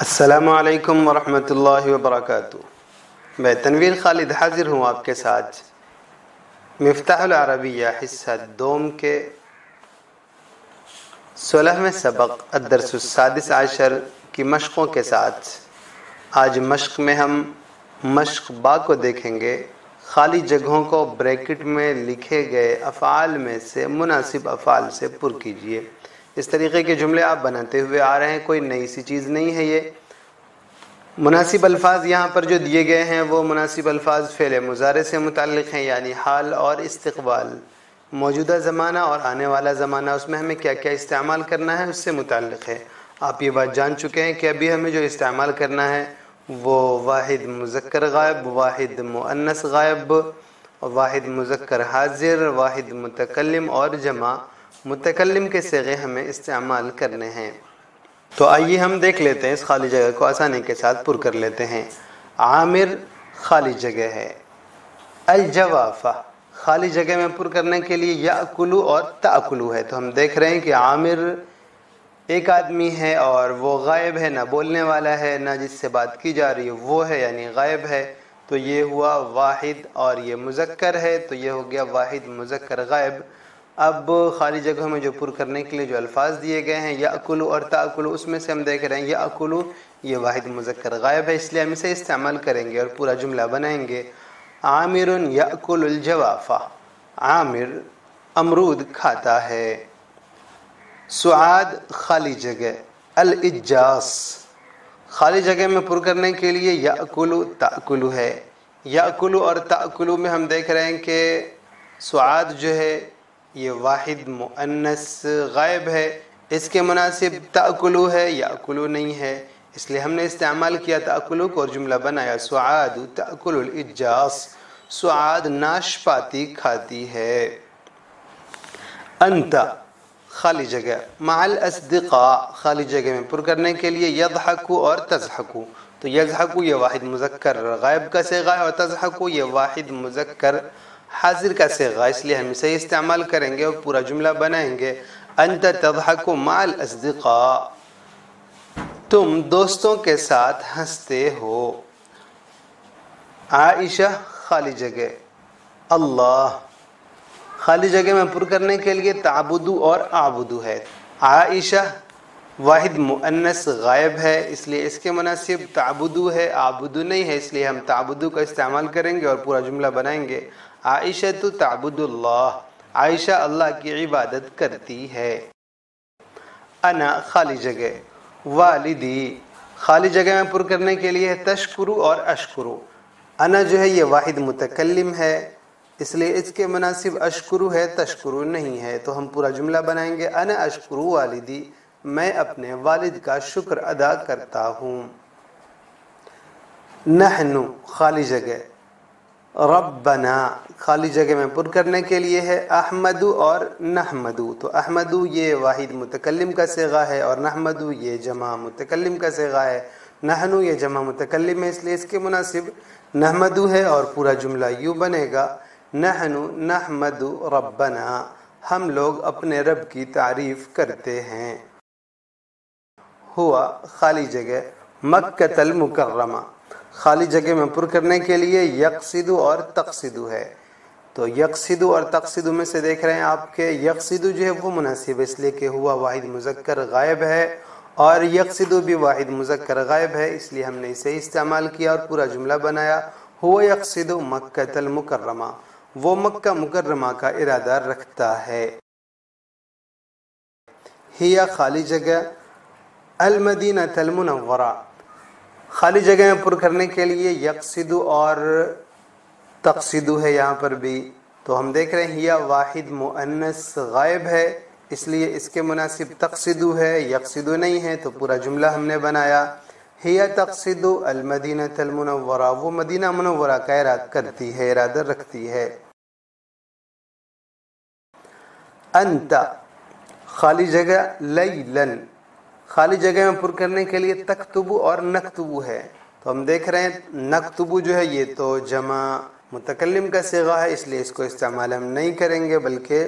السلام علیکم ورحمۃ اللہ وبرکاتہ۔ میں تنویر خالد حاضر ہوں آپ کے ساتھ مفتاح العربیہ حصہ دوم کے 16ویں سبق الدرس السادس عشر کی مشقوں کے ساتھ۔ آج مشق میں ہم مشق با کو دیکھیں گے۔ خالی جگہوں کو بریکٹ میں لکھے گئے افعال میں سے مناسب افعال سے پر کیجئے۔ اس طریقے کے جملے آپ بناتے ہوئے آ رہے ہیں، کوئی نئی سی چیز نہیں ہے یہ۔ مناسب الفاظ یہاں پر جو دیے گئے ہیں وہ مناسب الفاظ فعل مضارع سے متعلق ہیں، یعنی حال اور استقبال، موجودہ زمانہ اور آنے والا زمانہ، اس میں ہمیں کیا کیا استعمال کرنا ہے اس سے متعلق ہے۔ آپ یہ بات جان چکے ہیں کہ ابھی ہمیں جو استعمال کرنا ہے وہ واحد مذکر غائب، واحد مؤنث غائب، واحد مذکر حاضر، واحد متکلم اور جمع متکلم کے صیغے ہمیں استعمال کرنے ہیں۔ تو آئیے ہم دیکھ لیتے ہیں، اس خالی جگہ کو آسانی کے ساتھ پر کر لیتے ہیں۔ عامر خالی جگہ ہے۔ الجوافہ خالی جگہ میں پر کرنے کے لیے یأکلو اور تأکلو ہے۔ تو ہم دیکھ رہے ہیں کہ عامر ایک آدمی ہے اور وہ غائب ہے، نہ بولنے والا ہے نہ جس سے بات کی جا رہی ہے وہ ہے، یعنی غائب ہے۔ تو یہ ہوا واحد، اور یہ مذکر ہے تو یہ ہو گیا واحد مذکر غائب۔ اب خالی جگہوں میں جو پر کرنے کے لیے جو الفاظ دیے گئے ہیں یأکلو اور تأکلو، اس میں سے ہم دیکھ رہے ہیں یأکلو یہ واحد مذکر غائب ہے، اس لیے ہم اسے استعمال کریں گے اور پورا جملہ بنائیں گے۔ عامر یأکل الجوافہ، عامر امرود کھاتا ہے۔ سعاد خالی جگہ۔ الاجاز خالی جگہ میں پر کرنے کے لیے یأکلو تأکلو ہے۔ یأکلو اور تأکلو میں ہم دیکھ رہے ہیں کہ سعاد جو ہے یہ واحد مؤنث غائب ہے، اس کے مناسب تأکلو ہے، یأکلو نہیں ہے، اس لیے ہم نے استعمال کیا تأکلو کو اور جملہ بنایا سعاد تأکل الاجاز، سعاد ناشپاتی کھاتی ہے۔ انت خالی جگہ۔ مع الاصدقاء خالی جگہ میں پر کرنے کے لیے یضحکو اور تضحکو۔ تو یضحکو یہ واحد مذکر غائب کا صیغہ ہے اور تضحکو یہ واحد مذکر حاضر کا صیغہ، اس لیے ہم اسے استعمال کریں گے اور پورا جملہ بنائیں گے۔ انت تضحک مع الاصدقاء، تم دوستوں کے ساتھ ہنستے ہو۔ عائشہ خالی جگہ۔ اللہ خالی جگہ میں پر کرنے کے لیے تعبدو اور اعبدو ہے۔ عائشہ واحد مؤنث غائب ہے، اس لیے اس کے مناسب تعبدو ہے، اعبدو نہیں ہے، اس لیے ہم تعبدو کا استعمال کریں گے اور پورا جملہ بنائیں گے۔ عائشہ تو تعبد اللہ، عائشہ اللہ کی عبادت کرتی ہے۔ انا خالی جگہ۔ والدی خالی جگہ میں پر کرنے کے لیے تشکرو اور اشکرو۔ انا جو ہے یہ واحد متکلم ہے، اس لیے اس کے مناسب اشکرو ہے، تشکرو نہیں ہے، تو ہم پورا جملہ بنائیں گے انا اشکرو والدی، میں اپنے والد کا شکر ادا کرتا ہوں۔ نحن خالی جگہ۔ ربنا خالی جگہ میں پر کرنے کے لیے ہے احمدو اور نحمدو۔ تو احمدو یہ واحد متکلم کا صیغہ ہے اور نحمدو یہ جمع متکلم کا صیغہ ہے۔ نحنو یہ جمع متکلم ہے، اس لیے اس کے مناسب نحمدو ہے اور پورا جملہ یوں بنے گا نحن نحمد ربنا، ہم لوگ اپنے رب کی تعریف کرتے ہیں۔ ہوا خالی جگہ۔ مکۃ المکرمہ خالی جگہ میں پر کرنے کے لیے یقصدو اور تقصدو ہے۔ تو یقصدو اور تقصدو میں سے دیکھ رہے ہیں آپ کے یقصدو جو ہے وہ مناسب ہے، اس لیے کہ ہوا واحد مذکر غائب ہے اور یقصدو بھی واحد مذکر غائب ہے، اس لیے ہم نے اسے استعمال کیا اور پورا جملہ بنایا ہوا یقصدو مکۃ المکرمہ، وہ مکہ مکرمہ کا ارادہ رکھتا ہے۔ ہیا خالی جگہ۔ المدینہ المنورہ خالی جگہ میں پر کرنے کے لیے یقصدو اور تقصدو ہے یہاں پر بھی، تو ہم دیکھ رہے ہیں ہیا واحد مؤنث غائب ہے، اس لیے اس کے مناسب تقصدو ہے، یقصدو نہیں ہے، تو پورا جملہ ہم نے بنایا ہیا تقصدو المدینہ المنورہ، وہ مدینہ منورہ کا ارادہ کرتی ہے، ارادہ رکھتی ہے۔ انت خالی جگہ۔ لیلن خالی جگہ میں پر کرنے کے لیے تکتبو اور نکتبو ہے، تو ہم دیکھ رہے ہیں نکتبو جو ہے یہ تو جمع متکلم کا صیغہ ہے، اس لیے اس کو استعمال ہم نہیں کریں گے بلکہ